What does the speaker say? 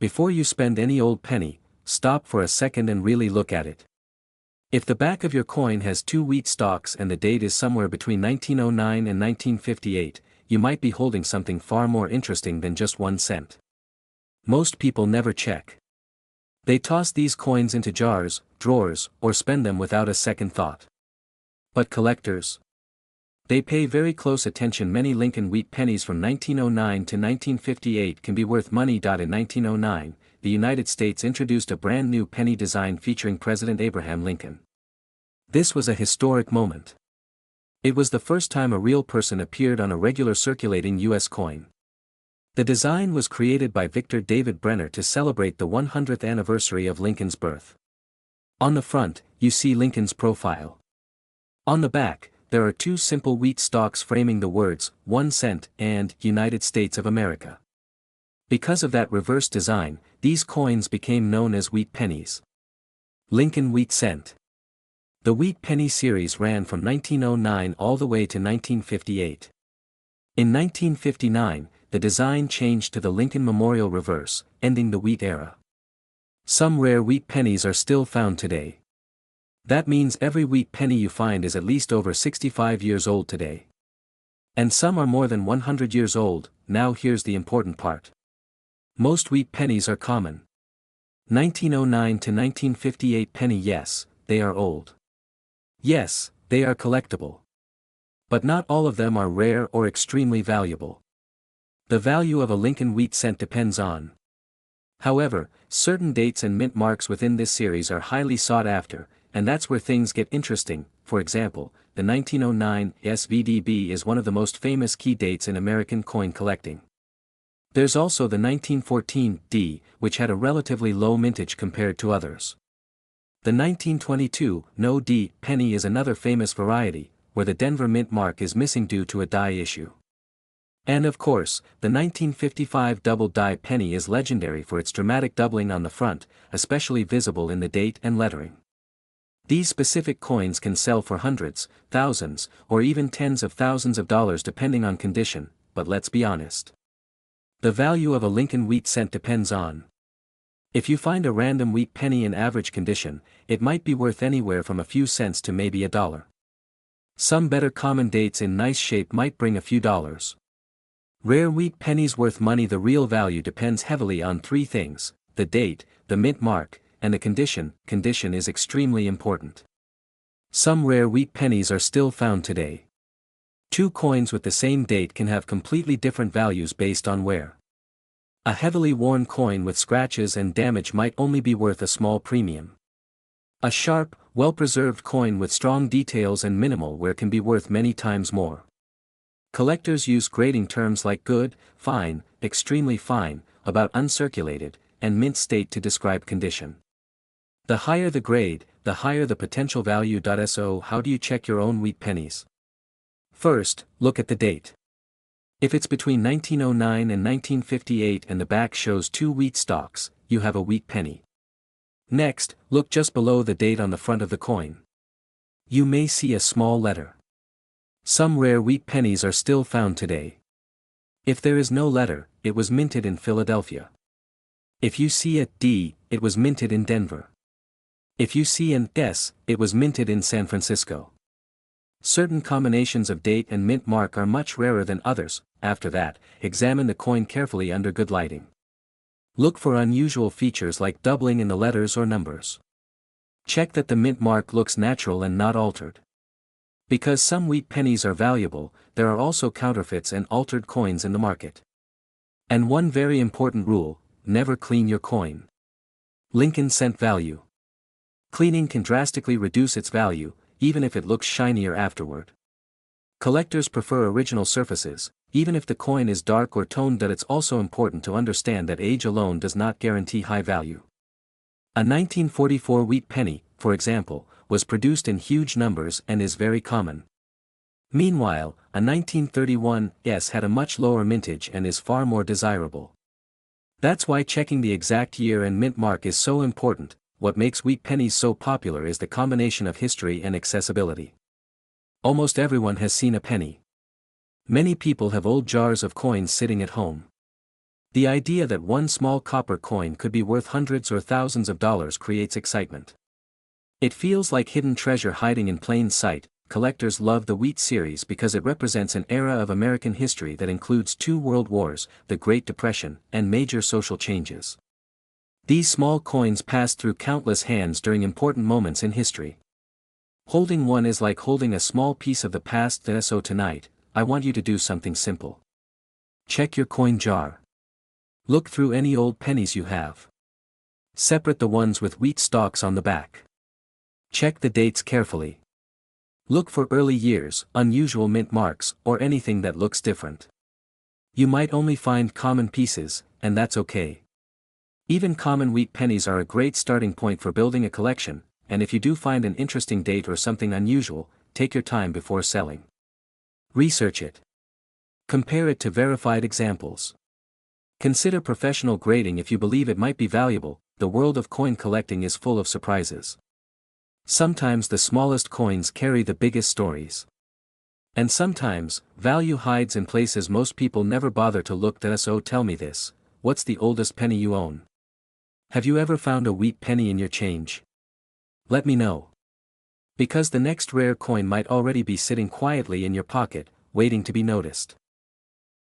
Before you spend any old penny, stop for a second and really look at it. If the back of your coin has 2 wheat stalks and the date is somewhere between 1909 and 1958, you might be holding something far more interesting than just 1 cent. Most people never check. They toss these coins into jars, drawers, or spend them without a second thought. But collectors? They pay very close attention. Many Lincoln Wheat Pennies from 1909 to 1958 can be worth money. In 1909, the United States introduced a brand new penny design featuring President Abraham Lincoln. This was a historic moment. It was the first time a real person appeared on a regular circulating U.S. coin. The design was created by Victor David Brenner to celebrate the 100th anniversary of Lincoln's birth. On the front, you see Lincoln's profile. On the back, there are 2 simple wheat stalks framing the words, 1 cent, and United States of America. Because of that reverse design, these coins became known as wheat pennies. Lincoln Wheat Cent. The Wheat Penny series ran from 1909 all the way to 1958. In 1959, the design changed to the Lincoln Memorial Reverse, ending the wheat era. Some rare wheat pennies are still found today. That means every wheat penny you find is at least over 65 years old today. And some are more than 100 years old. Now here's the important part. Most wheat pennies are common. 1909 to 1958 penny, yes, they are old. Yes, they are collectible. But not all of them are rare or extremely valuable. The value of a Lincoln Wheat Cent depends on. However, certain dates and mint marks within this series are highly sought after, and that's where things get interesting. For example, the 1909 SVDB is one of the most famous key dates in American coin collecting. There's also the 1914 D, which had a relatively low mintage compared to others. The 1922 No D penny is another famous variety, where the Denver mint mark is missing due to a die issue. And of course, the 1955 double die penny is legendary for its dramatic doubling on the front, especially visible in the date and lettering. These specific coins can sell for hundreds, thousands, or even tens of thousands of dollars depending on condition, but let's be honest. The value of a Lincoln Wheat Cent depends on. If you find a random wheat penny in average condition, it might be worth anywhere from a few cents to maybe $1. Some better common dates in nice shape might bring a few dollars. Rare wheat pennies worth money. The real value depends heavily on 3 things: the date, the mint mark, and the condition. Condition is extremely important. Some rare wheat pennies are still found today. 2 coins with the same date can have completely different values based on wear. A heavily worn coin with scratches and damage might only be worth a small premium. A sharp, well-preserved coin with strong details and minimal wear can be worth many times more. Collectors use grading terms like good, fine, extremely fine, about uncirculated, and mint state to describe condition. The higher the grade, the higher the potential value. So how do you check your own wheat pennies? First, look at the date. If it's between 1909 and 1958 and the back shows 2 wheat stalks, you have a wheat penny. Next, look just below the date on the front of the coin. You may see a small letter. Some rare wheat pennies are still found today. If there is no letter, it was minted in Philadelphia. If you see a D, it was minted in Denver. If you see an S, it was minted in San Francisco. Certain combinations of date and mint mark are much rarer than others. After that, examine the coin carefully under good lighting. Look for unusual features like doubling in the letters or numbers. Check that the mint mark looks natural and not altered. Because some wheat pennies are valuable, there are also counterfeits and altered coins in the market. And one very important rule: never clean your coin. Lincoln Cent value. Cleaning can drastically reduce its value, even if it looks shinier afterward. Collectors prefer original surfaces, even if the coin is dark or toned. It's also important to understand that age alone does not guarantee high value. A 1944 wheat penny, for example, was produced in huge numbers and is very common. Meanwhile, a 1931 S had a much lower mintage and is far more desirable. That's why checking the exact year and mint mark is so important. What makes wheat pennies so popular is the combination of history and accessibility. Almost everyone has seen a penny. Many people have old jars of coins sitting at home. The idea that one small copper coin could be worth hundreds or thousands of dollars creates excitement. It feels like hidden treasure hiding in plain sight. Collectors love the Wheat series because it represents an era of American history that includes 2 world wars, the Great Depression, and major social changes. These small coins passed through countless hands during important moments in history. Holding one is like holding a small piece of the past. So tonight, I want you to do something simple. Check your coin jar. Look through any old pennies you have. Separate the ones with wheat stalks on the back. Check the dates carefully. Look for early years, unusual mint marks, or anything that looks different. You might only find common pieces, and that's okay. Even common wheat pennies are a great starting point for building a collection, and if you do find an interesting date or something unusual, take your time before selling. Research it. Compare it to verified examples. Consider professional grading if you believe it might be valuable. The world of coin collecting is full of surprises. Sometimes the smallest coins carry the biggest stories. And sometimes, value hides in places most people never bother to look. So tell me this, what's the oldest penny you own? Have you ever found a wheat penny in your change? Let me know. Because the next rare coin might already be sitting quietly in your pocket, waiting to be noticed.